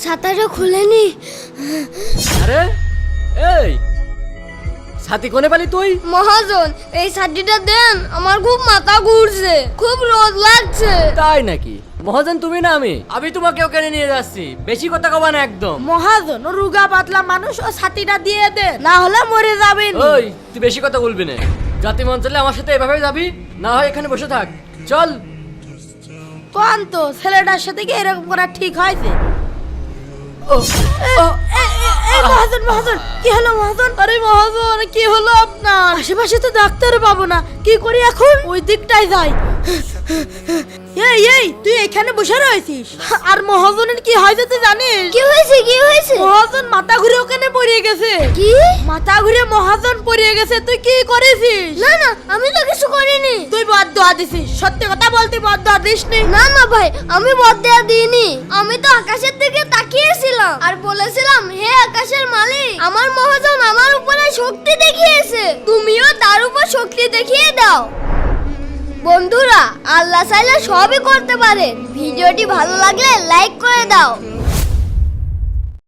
ছাতাটা খুলেনি। আরে এই ছাতি কোনে পালি তুই? মহাজন, এই ছাতিটা দেন, আমার খুব মাথা ঘুরছে, খুব রোদ লাগছে। তাই নাকি? মহাজন তুমি না আমি তোমাকে ওখানে নিয়ে যাচ্ছি, বেশি কথা কবা না একদম। মহাজন, ও রুগা পাতলা মানুষ, ও ছাতিটা দিয়ে দে, না হলে মরে যাবেন। ওই তুই বেশি কথা বলবি না, জাতি মন চলে আমার সাথে এভাবে যাবি, না হয় এখানে বসে থাক। চল। কোন তো ছেলেটার সাথে কি এরকম করা ঠিক হয়েছে? এই মহাজন, মহাজন কি হলো মহাজন? আরে মহাজন কি হলো আপনার? আশেপাশে তো ডাক্তার পাবো না, কি করি এখন? ওই দিকটাই যাই। এই তুই এখানে বসে রয়েছিস, আর মহাজনের কি হয়েছে তুই জানিস? কি হয়েছে, কি হয়েছে? মহাজন মাথা ঘুরে ওখানে পড়ে গেছে। কি? মাথা ঘুরে মহাজন পড়ে গেছে। তুই কি করেছিস? না না, আমি তো কিছু করিনি। তুই বদদোয়া দিছিস, সত্যি কথা বলতে বদদোয়া দিসনি। না না ভাই, আমি বদয়া দিইনি। আমি তো আকাশের দিকে তাকিয়েছিলাম আর বলেছিলাম, হে আকাশের মালিক, আমার মহাজন আমার উপরে শক্তি দেখিয়েছে, তুমিও তার উপর শক্তি দেখিয়ে দাও। বন্ধুরা, আল্লাহ চাইলে সবই করতে পারে। ভিডিওটি ভালো লাগলে লাইক করে দাও।